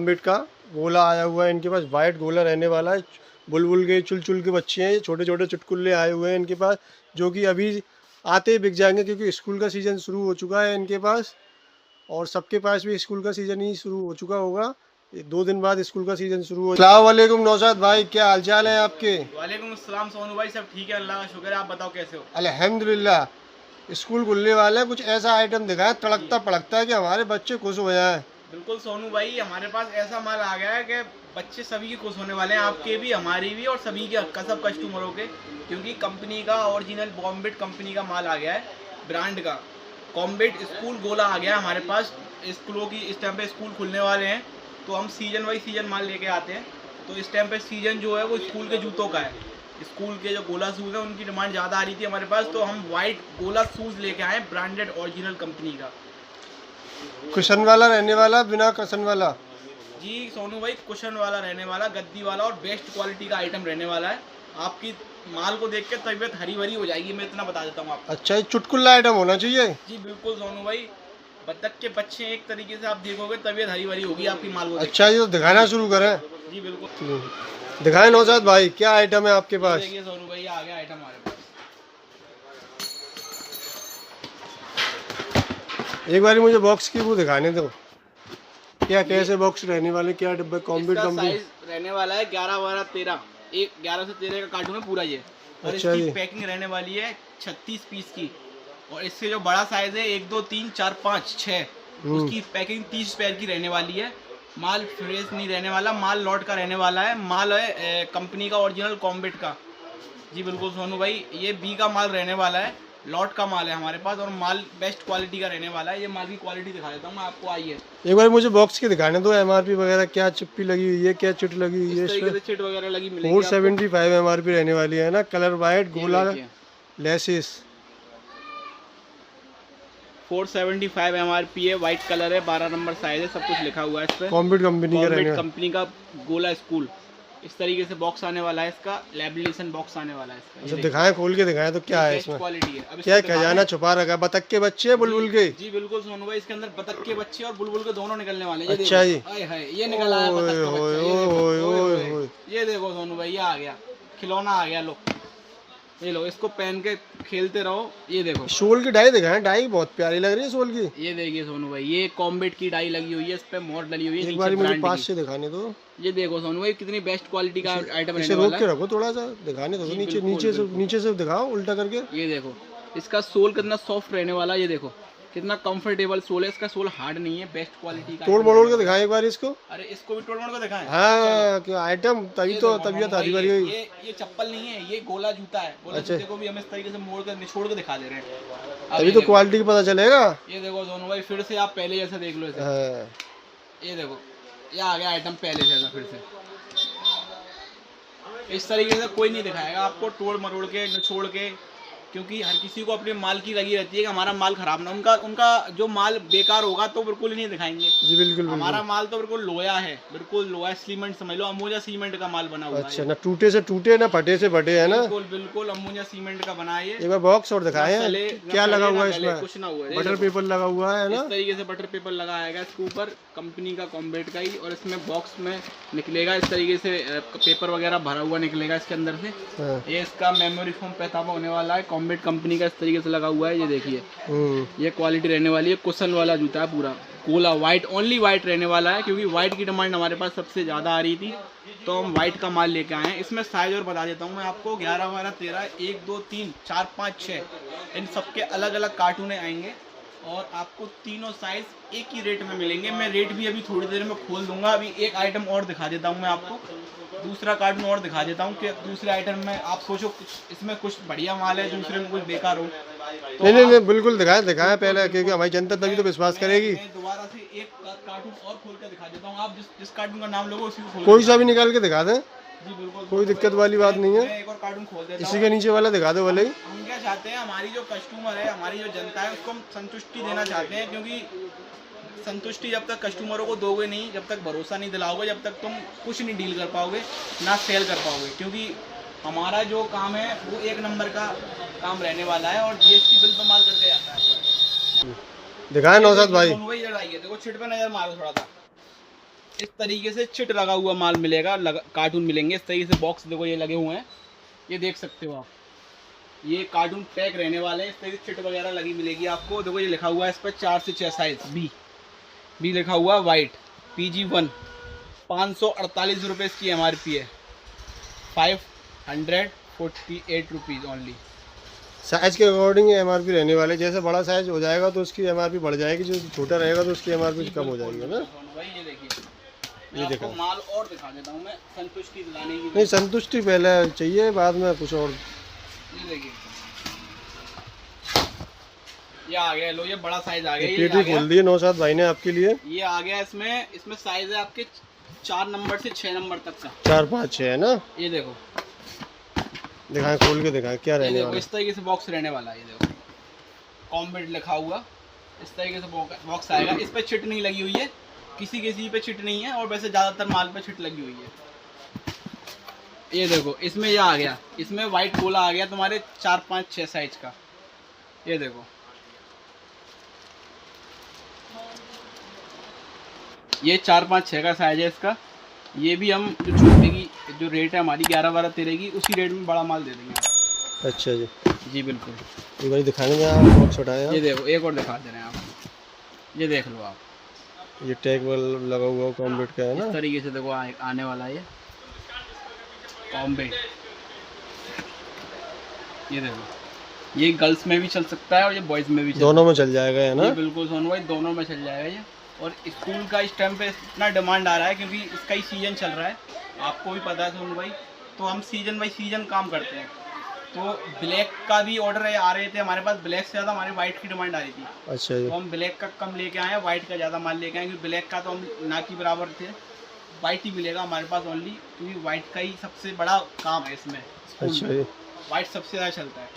Combat का गोला आया हुआ है इनके पास, वाइट गोला रहने वाला है। बुलबुल के चुल के बच्चे हैं, छोटे छोटे चुटकुल्ले आए हुए हैं इनके पास, जो कि अभी आते ही बिक जाएंगे क्योंकि स्कूल का सीज़न शुरू हो चुका है इनके पास। और सबके पास भी स्कूल का सीज़न ही शुरू हो चुका होगा, 2 दिन बाद स्कूल का सीज़न शुरू हो। अस्सलाम वालेकुम नौशाद भाई, क्या हालचाल है आपके? वालेकुम अस्सलाम सोनू भाई, सब ठीक है, अल्लाह का शुक्र है। आप बताओ कैसे हो? अल्हम्दुलिल्लाह। स्कूल खुलने वाला है, कुछ ऐसा आइटम दिखाएं तड़कता पड़कता है कि हमारे बच्चे खुश हो जाएं। बिल्कुल सोनू भाई, हमारे पास ऐसा माल आ गया है कि बच्चे सभी की खुश होने वाले हैं, आपके भी, हमारी भी, और सभी के सब कस्टमरों के। क्योंकि कंपनी का ओरिजिनल कॉम्बेट कंपनी का माल आ गया है, ब्रांड का कॉम्बेट स्कूल गोला आ गया है हमारे पास। स्कूलों की इस टाइम पे स्कूल खुलने वाले हैं, तो हम सीजन वाइज सीजन माल लेके आते हैं। तो इस टाइम पे सीजन जो है वो स्कूल के जूतों का है। स्कूल के जो गोला शूज़ हैं उनकी डिमांड ज़्यादा आ रही थी हमारे पास, तो हम वाइट गोला शूज़ लेके आए, ब्रांडेड ओरिजिनल कंपनी का। कुशन वाला रहने वाला, बिना कुशन वाला? जी सोनू भाई, कुशन वाला रहने वाला, गद्दी वाला, और बेस्ट क्वालिटी का आइटम रहने वाला है। आपकी माल को देख के तबीयत हरी भरी हो जाएगी, मैं इतना बता देता हूँ आपको। अच्छा, ये चुटकुला आइटम होना चाहिए। जी बिल्कुल सोनू भाई, बतख के बच्चे एक तरीके से आप देखोगे तबीयत हरी भरी होगी आपकी माल को। अच्छा, ये तो दिखाना शुरू करें। जी बिल्कुल, दिखाएं नौशाद भाई, क्या आइटम है आपके पास? देखिए सोनू भाई, आ गया आइटम हमारे पास। एक बार मुझे बॉक्स की वो दिखाने दो, क्या कैसे बॉक्स रहने वाले, क्या डब्बे कॉम्बेट इसका कंपनी? साइज रहने वाला है 11 12 13, 11 से 13 का कार्टून है पूरा ये। और अच्छा इसकी जी। पैकिंग रहने वाली है 36 पीस की। और इससे जो बड़ा साइज है 1 2 3 4 5 6, उसकी पैकिंग 30 पैर की रहने वाली है। माल फ्रेश नहीं रहने वाला, माल लॉट का रहने वाला है। माल है कंपनी का ओरिजिनल कॉम्बेट का। जी बिल्कुल सोनू भाई, ये बी का माल रहने वाला है, लॉट का माल है हमारे पास, और माल बेस्ट क्वालिटी का रहने वाला है। ये माल की क्वालिटी दिखा देता हूँ मैं आपको, आइए। एक बार मुझे बॉक्स के दिखाने दो, एमआरपी वगैरह, क्या चिप्पी लगी हुई है, क्या चिट लगी हुई है इस तरीके इसमें? से चिट वगैरह लगी मिलेगी 475 एमआरपी रहने वाली है ना, कलर वाइट आपको। गोला ये देखिए, लेसिस। 475 MRP है, वाइट कलर है, 12 नंबर साइज है, सब कुछ लिखा हुआ है इस पे। कॉम्बेट कंपनी का रहने कॉम्बेट वाला। कंपनी का गोला स्कूल, इस तरीके से बॉक्स आने वाला है इसका, लेबलेशन बॉक्स आने वाला है इसका। अच्छा, दिखाएं खोल के दिखाएं तो क्या है इसमें? क्वालिटी है। अब क्या इसको दिखाना खजाना है। छुपा रखा है? बतख के बच्चे हैं बुलबुल के? जी बिल्कुल सोनू भाई, इसके अंदर बतख के बच्चे और बुलबुल के दोनों निकलने वाले हैं। ये अच्छा जी। देखो, आए हाय, ये निकल आया बतख का बच्चा, ये देखो, ओए ओए ओए होए। ओए। ये देखो सोनू भाई, ये आ गया खिलौना, आ गया। लो ये लो, इसको पहन के खेलते रहो। ये देखो, सोल की डाई दिखाएं, डाई बहुत प्यारी लग रही है सोल की। ये देखिए सोनू भाई, ये कॉम्बेट की डाई लगी हुई है, इस पे मोर डली हुई है एक नीचे बार मुझे ब्रांड पास की। से दिखाने दो। ये देखो सोनू भाई, कितनी बेस्ट क्वालिटी का आइटम इसे रहने रोक वाला के है। रखो, थोड़ा सा दिखाने दो। जी, नीचे बिल्कुल, नीचे से बिल्कुल। नीचे से दिखाओ उल्टा करके। ये देखो, इसका सोल कितना सॉफ्ट रहने वाला है। ये देखो कितना कंफर्टेबल सोल है इसका, सोल हार्ड नहीं है, बेस्ट क्वालिटी का। तोड़ मरोड़ के दिखाएं एक बार इसको। अरे इसको भी तोड़ मोड़ के दिखाएं। हाँ, क्या आइटम, तभी ये तो देखो तबीयत मामा हरी भाई, भरी हुई। ये चप्पल नहीं है, ये गोला जूता है। गोला अच्छा। जूते को भी हम इस तरीके से मोड़ कर निचोड़ के दिखा दे रहे हैं। अब तभी ये तो देखो, क्वालिटी का पता चलेगा। ये देखो सोनू भाई, फिर से आप पहले जैसे देख लो इसे। हाँ। ये देखो, ये आ गया आइटम पहले जैसा फिर से। इस तरीके से कोई नहीं दिखाएगा आपको तोड़ मरोड़ के, निचोड़ के, क्योंकि हर किसी को अपने माल की लगी रहती है कि हमारा माल खराब ना। उनका जो माल बेकार होगा तो बिल्कुल ही नहीं दिखाएंगे। जी बिल्कुल हमारा बिल्कुल। माल तो बिल्कुल लोया है, बिल्कुल लोया सीमेंट समझ लो, अमोजा सीमेंट का माल बना हुआ है। अच्छा, ना टूटे से टूटे ना फटे से फटे है ना। बिल्कुल बिल्कुल अमोजा सीमेंट का बना है ये। एक बार बॉक्स और दिखाएं, क्या लगा हुआ है इसमें? कुछ ना हुआ है। बटर पेपर लगा हुआ है ना। इस तरीके से बटर पेपर लगाएगा इसके ऊपर, कंपनी का कॉम्बेट का ही। और इसमें बॉक्स में निकलेगा इस तरीके से, पेपर वगैरह भरा हुआ निकलेगा इसके अंदर से। हाँ। ये इसका मेमोरी फोम पैताबा होने वाला है, कॉम्बेट कंपनी का, इस तरीके से लगा हुआ है। ये देखिए, ये क्वालिटी रहने वाली है, कुशन वाला जूता है पूरा, गोला वाइट, ओनली वाइट रहने वाला है, क्योंकि वाइट की डिमांड हमारे पास सबसे ज़्यादा आ रही थी, तो हम वाइट का माल लेके आए हैं। इसमें साइज और बता देता हूँ मैं आपको, 11 12 13, 1 2 3 4 5 6, इन सबके अलग अलग कार्टूने आएंगे, और आपको तीनों साइज एक ही रेट में मिलेंगे। मैं रेट भी अभी थोड़ी देर में खोल दूंगा। अभी एक आइटम और दिखा देता हूँ मैं आपको, दूसरा कार्टून और दिखा देता हूँ कि दूसरे आइटम में आप सोचो इसमें कुछ बढ़िया माल है, दूसरे में कुछ बेकार हो। तो नहीं, बिल्कुल दिखाएं पहले, क्योंकि हमारी जनता तभी तो विश्वास करेगी। मैं दोबारा से एक कार्टून और खोल कर दिखा देता हूँ। आप जिस कार्टून का नाम लोगे उसी को खोल कोई सा भी निकाल के दिखा दें, जी बिल्कुल, कोई दिक्कत वाली बात नहीं है। मैं एक और कार्टून खोल देता इसी हूँ। के नीचे वाला दिखा दो भले ही। हम क्या चाहते हैं, हमारी जो कस्टमर है, हमारी जो जनता है, उसको हम संतुष्टि देना चाहते हैं, क्योंकि संतुष्टि जब तक कस्टमरों को दोगे नहीं, जब तक भरोसा नहीं दिलाओगे, जब तक तुम कुछ नहीं डील कर पाओगे, ना सेल कर पाओगे। क्योंकि हमारा जो काम है वो एक नंबर का काम रहने वाला है, और GST बिल पे माल करके जाता है। दिखाएं नौशाद भाई। इधर आइए, देखो छिट पे नजर मारो थोड़ा सा। इस तरीके से चिट लगा हुआ माल मिलेगा, कार्टून मिलेंगे इस तरीके से। बॉक्स देखो ये लगे हुए हैं, ये देख सकते हो आप, ये कार्टून पैक रहने वाले हैं। इस तरीके से चिट वगैरह लगी मिलेगी आपको। देखो ये लिखा हुआ है इस पर 4 से 6 साइज बी लिखा हुआ है, वाइट PG1। 548 रुपये इसकी MRP है, 548 रुपीज़ ओनली। साइज के अकॉर्डिंग MRP रहने वाले, जैसे बड़ा साइज हो जाएगा तो उसकी MRP बढ़ जाएगी, जो छोटा रहेगा तो उसकी MRP कम हो जाएगी ना। भाई ये देखिए, ये मैं देखो आपको माल और दिखा देता हूँ मैं, संतुष्टि दिलाने की। नहीं, संतुष्टि पहले चाहिए, बाद में कुछ और। ये देखिए, ये आ गया, लो ये बड़ा साइज आ गया। ये पेटी खोल दी है नौशाद भाई ने आपके लिए। ये आ गया, इसमें साइज है आपके 4 नंबर से 6 नंबर तक का, 4, 5, 6 है ना। ये देखो, दिखाएं, खोल के दिखाएं क्या रहने वाला है। इस तरीके से बॉक्स रहने वाला है। ये देखो, कॉम्बेट लिखा हुआ, इस तरीके से बॉक्स आएगा। इस पे चिट नहीं लगी हुई है, किसी पे चिट नहीं है, और वैसे ज़्यादातर माल पे चिट लगी हुई है। ये देखो, इसमें ये आ गया, इसमें वाइट गोला आ गया तुम्हारे 4, 5, 6 साइज का। ये देखो, ये 4, 5, 6 का साइज है इसका। ये भी हम जो छोटे की जो रेट है हमारी 11, 12, 13 की, उसी रेट में बड़ा माल दे देंगे। अच्छा जी, जी बिल्कुल। एक बार दिखाएंगे आप, बॉक्स उठाएं आप। ये देखो, एक और दिखा दे रहे हैं आप, ये देख लो आप, ये टैग लगा हुआ कॉम्बेट का है ना। इस तरीके से देखो आने वाला है ये कॉम्बेट। ये देखो, ये गर्ल्स में भी चल सकता है और ये बॉयज़ में भी दोनों में चल जाएगा है ना। बिल्कुल सोनू भाई, दोनों में चल जाएगा ये। और स्कूल का इस टाइम पे इतना डिमांड आ रहा है क्योंकि इसका ही सीजन चल रहा है, आपको भी पता है सोनू भाई। तो हम सीजन बाई सीजन काम करते हैं। तो ब्लैक का भी ऑर्डर आ रहे थे हमारे पास, ब्लैक से ज़्यादा हमारे वाइट की डिमांड आ रही थी। अच्छा जी, तो हम ब्लैक का कम लेके आए हैं, वाइट का ज़्यादा माल लेके आए, क्योंकि ब्लैक का तो हम ना की बराबर थे। वाइट ही मिलेगा हमारे पास ओनली, क्योंकि वाइट का ही सबसे बड़ा काम है इसमें। अच्छा जी, वाइट सबसे ज़्यादा चलता है,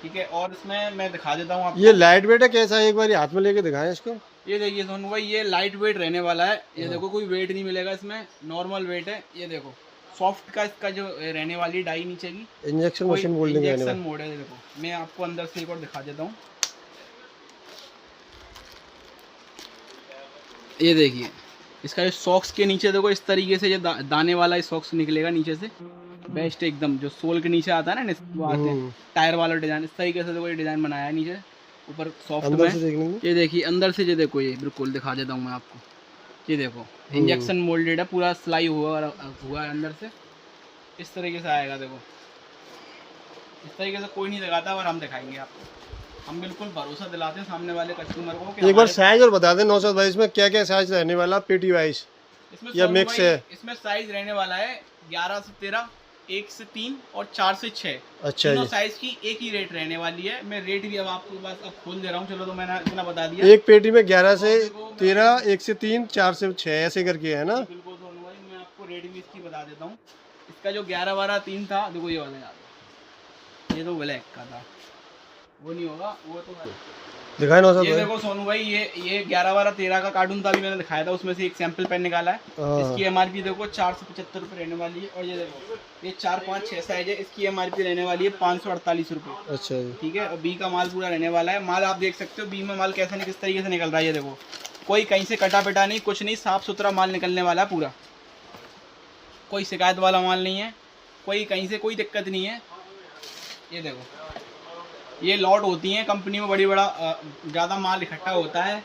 ठीक है। और इसमें मैं दिखा देता हूँ आपको। ये लाइट वेट है कैसा है, एक बार हाथ में लेके दिखाएं इसको। ये देखिए सोनू भाई, ये लाइट वेट रहने वाला है। ये देखो, कोई वेट नहीं मिलेगा इसमें, नॉर्मल वेट है। ये देखो, सॉफ्ट का इसका जो रहने वाली डाई नीचे की, इंजेक्शन मशीन मोल्डिंग रहने इंजेक्शन वाला। मोड है। ये देखो, मैं आपको अंदर से एक और दिखा देता हूँ। ये देखिए, इसका जो सॉक्स के नीचे देखो, इस तरीके से ये दाने वाला सॉक्स निकलेगा नीचे से, बेस्ट एकदम। जो सोल के नीचे आता है ना, वो आते हैं टायर वाला डिजाइन, इस तरीके से देखो ये डिजाइन बनाया है नीचे ऊपर सॉफ्ट में। ये देखिए अंदर से, ये देखो, ये बिल्कुल दिखा देता हूँ मैं आपको। ये देखो, इंजेक्शन मोल्डेड है, पूरा सिलाई हुआ है अंदर से, इस तरीके से आएगा। देखो, इस तरीके से कोई नहीं दिखाता, और हम दिखाएंगे आपको। हम बिल्कुल भरोसा दिलाते हैं सामने वाले कस्टमर को कि एक बार साइज और बता दें नौशाद भाई, इसमें क्या क्या साइज रहने वाला, पेटी वाइज या मिक्स है। इसमें साइज रहने वाला है 11 से 13, 1 से 3 और 4 से 6। अच्छा तीनों जी, साइज की एक ही रेट रहने वाली है। मैं रेट भी अब आपको बस अब खोल दे रहा हूँ। चलो, तो मैंने इतना बता दिया। एक पेटी में 11 से 13, 1 से 3, 4 से 6 ऐसे करके है ना। बिल्कुल सोनू भाई, मैं आपको रेट भी इसकी बता देता हूँ। इसका जो 11, 12, 3 था, देखो ये वाला याद, ये तो ब्लैक का था, वो नहीं होगा, वो तो है। दिखाए नौशाद ये भाई। देखो सोनू भाई, ये 11, 12, 13 का कार्टून था, अभी मैंने दिखाया था, उसमें से एक सैंपल पेन निकाला है। इसकी MRP देखो 475 रुपये रहने वाली है। और ये देखो, ये 4, 5, 6 साइज है, इसकी MRP रहने वाली है 548 रुपये। अच्छा जी, ठीक है। और बी का माल पूरा रहने वाला है। माल आप देख सकते हो, बी में माल कैसे किस तरीके से निकल रहा है। ये देखो, कोई कहीं से कटा पिटा नहीं, कुछ नहीं, साफ सुथरा माल निकलने वाला है पूरा। कोई शिकायत वाला माल नहीं है, कोई कहीं से कोई दिक्कत नहीं है। ये देखो, ये लॉट होती हैं कंपनी में, बड़ा ज़्यादा माल इकट्ठा होता है,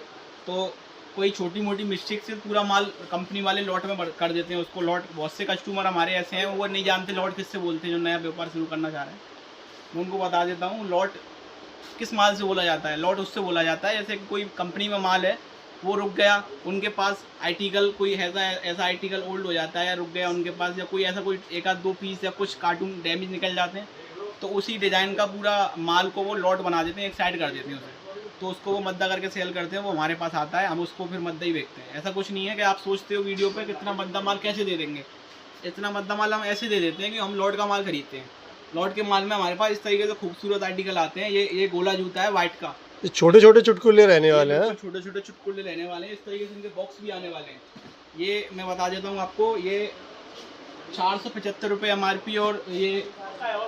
तो कोई छोटी मोटी मिस्टेक से पूरा माल कंपनी वाले लॉट में कर देते हैं उसको। लॉट, बहुत से कस्टमर हमारे ऐसे हैं, वो नहीं जानते लॉट किससे बोलते हैं, जो नया व्यापार शुरू करना चाह रहे हैं। मैं उनको बता देता हूँ लॉट किस माल से बोला जाता है। लॉट उससे बोला जाता है जैसे कि कोई कंपनी में माल है, वो रुक गया, उनके पास आर्टिकल कोई ऐसा आर्टिकल ओल्ड हो जाता है, या रुक गया उनके पास, या कोई ऐसा कोई 1 आध 2 पीस या कुछ कार्टून डैमेज निकल जाते हैं, तो उसी डिज़ाइन का पूरा माल को वो लॉट बना देते हैं, एक साइड कर देते हैं उसे, तो उसको वो मद्दा करके सेल करते हैं। वो हमारे पास आता है, हम उसको फिर मद्दा ही बेचते हैं। ऐसा कुछ नहीं है कि आप सोचते हो वीडियो पे कितना मद्दा माल कैसे दे देंगे। इतना मद्दा माल हम ऐसे दे देते हैं कि हम लॉट का माल खरीदते हैं। लॉट के माल में हमारे पास इस तरीके से खूबसूरत आर्टिकल आते हैं। ये गोला जूता है वाइट का, छोटे छोटे चुटकुले रहने वाले हैं। छोटे छोटे चुटकुले रहने वाले हैं। इस तरीके से इनके बॉक्स भी आने वाले हैं। ये मैं बता देता हूँ आपको, ये 475 रुपये MRP और ये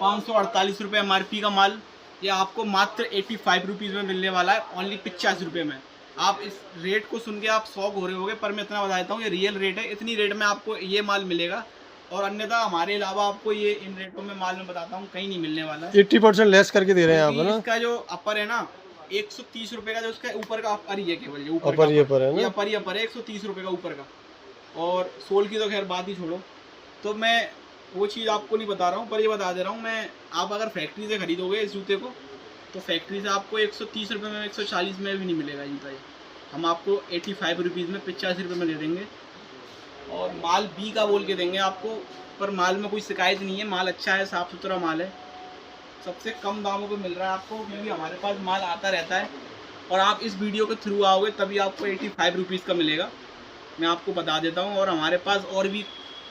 548 रुपये MRP का माल ये आपको मात्र 85 रुपीज़ में मिलने वाला है, ओनली 85 रुपये में। आप इस रेट को सुन के आप शॉक हो रहे होगे, पर मैं इतना बता देता हूँ ये रियल रेट है। इतनी रेट में आपको ये माल मिलेगा और अन्यथा हमारे अलावा आपको ये इन रेटों में माल मैं बताता हूँ कहीं नहीं मिलने वाला है। 80% लेस करके दे रहे हैं आप, है ना? इसका जो अपर है ना 130 रुपए का, जो इसका ऊपर का अपर ही है, केवल ये ऊपर अपर ये पर है ये ना? अपर ही अपर है 130 रुपए का ऊपर का। और सोल की तो खैर बात ही छोड़ो। तो मैं वो चीज़ आपको नहीं बता रहा हूँ, पर ये बता दे रहा हूँ मैं, आप अगर फैक्ट्री से खरीदोगे इस जूते को तो फैक्ट्री से आपको 130 रुपये में 140 में भी नहीं मिलेगा जूता ये। हम आपको 85 रुपीज़ में 85 रुपये में दे देंगे और माल बी का बोल के देंगे आपको। पर माल में कोई शिकायत नहीं है, माल अच्छा है, साफ़ सुथरा माल है, सबसे कम दामों पे मिल रहा है आपको, क्योंकि हमारे पास माल आता रहता है। और आप इस वीडियो के थ्रू आओगे तभी आपको 85 रुपीज़ का मिलेगा, मैं आपको बता देता हूँ। और हमारे पास और भी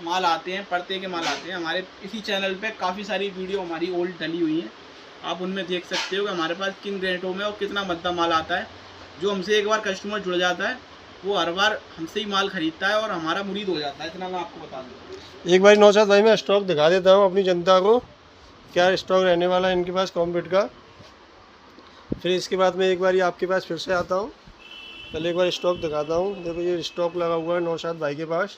माल आते हैं, पड़ते के माल आते हैं। हमारे इसी चैनल पे काफ़ी सारी वीडियो हमारी ओल्ड डली हुई हैं, आप उनमें देख सकते हो कि हमारे पास किन रेटों में और कितना मद्दा माल आता है। जो हमसे एक बार कस्टमर जुड़ जाता है वो हर बार हमसे ही माल खरीदता है और हमारा मुरीद हो जाता है, इतना मैं आपको बता दूँ। एक बार नौशाद भाई मैं स्टॉक दिखा देता हूँ अपनी जनता को, क्या स्टॉक रहने वाला है इनके पास कॉम्बिट का। फिर इसके बाद में एक बार आपके पास फिर से आता हूँ, पहले एक बार स्टॉक दिखाता हूँ। देखो ये स्टॉक लगा हुआ है नौशाद भाई के पास,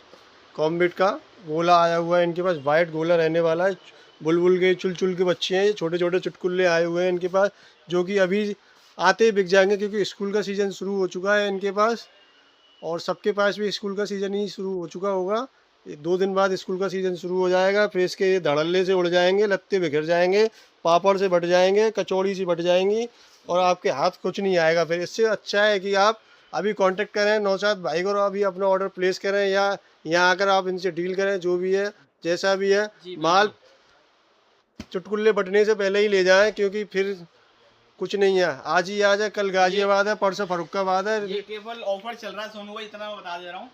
कॉम्बिट का गोला आया हुआ है इनके पास, वाइट गोला रहने वाला है। बुलबुल के चुलचुल के बच्चे हैं, ये छोटे छोटे चुटकुल्ले आए हुए हैं इनके पास, जो कि अभी आते ही बिक जाएंगे क्योंकि स्कूल का सीज़न शुरू हो चुका है इनके पास। और सबके पास भी स्कूल का सीज़न ही शुरू हो चुका होगा, 2 दिन बाद स्कूल का सीज़न शुरू हो जाएगा। फिर इसके धड़ल्ले से उड़ जाएंगे, लत्ते बिखर जाएंगे, पापड़ से बट जाएंगे, कचौड़ी से बट जाएंगी और आपके हाथ कुछ नहीं आएगा। फिर इससे अच्छा है कि आप अभी कांटेक्ट करें नौशाद भाई को और अभी अपना ऑर्डर प्लेस करें, या यहाँ आकर आप इनसे डील करें, जो भी है जैसा भी है। माल चुटकुल्ले बटने से पहले ही ले जाएं, क्योंकि फिर कुछ नहीं है, आज ही आज है, कल गाजियाबाद है, परसों फरुखाबाद है। ये केवल ऑफर चल रहा है सोनू भाई, इतना मैं बता दे रहा हूँ।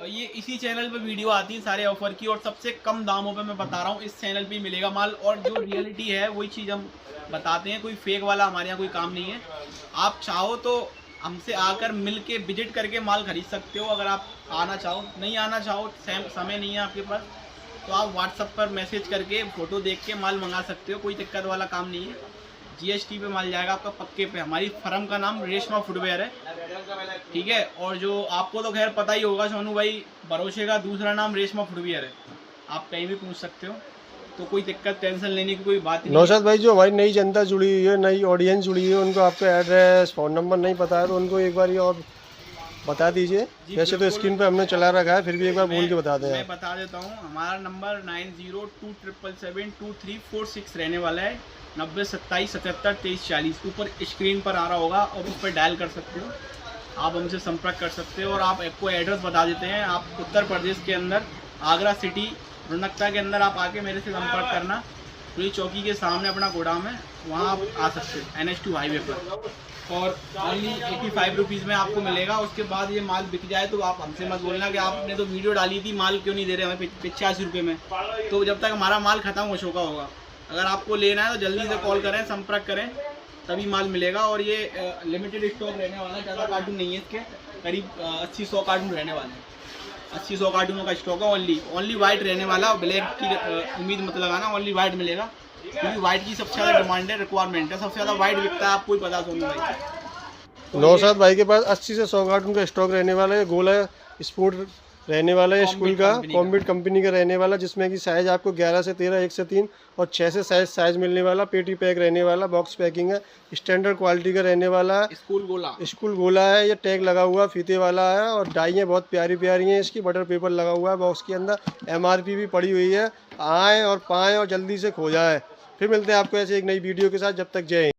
और ये इसी चैनल पे वीडियो आती है सारे ऑफर की, और सबसे कम दामों पे मैं बता रहा हूँ इस चैनल पे मिलेगा माल। और जो रियलिटी है वही चीज़ हम बताते हैं, कोई फेक वाला हमारे यहाँ कोई काम नहीं है। आप चाहो तो हमसे आकर मिल के विजिट करके माल खरीद सकते हो, अगर आप आना चाहो। नहीं आना चाहो, समय नहीं है आपके पास, तो आप व्हाट्सएप पर मैसेज करके फ़ोटो देख के माल मंगा सकते हो, कोई दिक्कत वाला काम नहीं है। GST पे माल जाएगा आपका पक्के पे। हमारी फर्म का नाम रेशमा फुटवेयर है, ठीक है। और जो आपको तो खैर पता ही होगा सोनू भाई, भरोसे का दूसरा नाम रेशमा फुटवेयर है, आप कहीं भी पूछ सकते हो, तो कोई दिक्कत टेंशन लेने की कोई बात नहीं। नौशाद भाई, जो हमारी नई जनता जुड़ी हुई है, नई ऑडियंस जुड़ी है, उनको आपका एड्रेस फ़ोन नंबर नहीं पता है, तो उनको एक बार ये और बता दीजिए। वैसे तो स्क्रीन पे हमने चला रखा है, फिर भी एक बार बोल के बता दें। मैं बता देता हूँ, हमारा नंबर 9027772346 रहने वाला है, 9027772340 ऊपर स्क्रीन पर आ रहा होगा और उस पर डायल कर सकते हो, आप हमसे संपर्क कर सकते हो। और आप आपको एड्रेस बता देते हैं, आप उत्तर प्रदेश के अंदर आगरा सिटी रोनकता के अंदर आप आके मेरे से संपर्क करना। पुलिस चौकी के सामने अपना गोदाम है, वहाँ आप आ सकते हो NH2 हाईवे पर। और ओनली 85 रुपीज़ में आपको मिलेगा। उसके बाद ये माल बिक जाए तो आप हमसे मत बोलना कि आपने तो वीडियो डाली थी, माल क्यों नहीं दे रहे हमें 85 रुपये में। तो जब तक हमारा माल ख़त्म हो चुका होगा, अगर आपको लेना है तो जल्दी से कॉल करें, संपर्क करें, तभी माल मिलेगा। और ये लिमिटेड स्टॉक रहने वाला है, ज़्यादा कार्टून नहीं है इसके, करीब 80-100 कार्टून रहने वाले हैं। 80-100 कार्टूनों का स्टॉक है, ओनली वाइट रहने वाला। ब्लैक की उम्मीद मत लगाना, ओनली वाइट मिलेगा, क्योंकि वाइट की सबसे ज़्यादा डिमांड है, रिक्वायरमेंट है, सबसे ज़्यादा वाइट बिकता है, आपको ही पता सोनू भाई। नौशाद भाई के पास 80 से 100 कार्टून का स्टॉक रहने वाला है। गोला स्पोर्ट रहने वाला है, स्कूल का, कॉम्बिट कंपनी का रहने वाला, जिसमें कि साइज़ आपको 11 से 13, 1 से 3 और 6 से साइज़ मिलने वाला। पेटी पैक रहने वाला, बॉक्स पैकिंग है, स्टैंडर्ड क्वालिटी का रहने वाला है। स्कूल गोला है, ये टैग लगा हुआ फीते वाला है, और डाइयाँ बहुत प्यारी प्यारी हैं इसकी, बटर पेपर लगा हुआ है बॉक्स के अंदर, MRP भी पड़ी हुई है। आएँ और पाएँ और जल्दी से खो जाए। फिर मिलते हैं आपको ऐसे एक नई वीडियो के साथ, जब तक जय हिंद।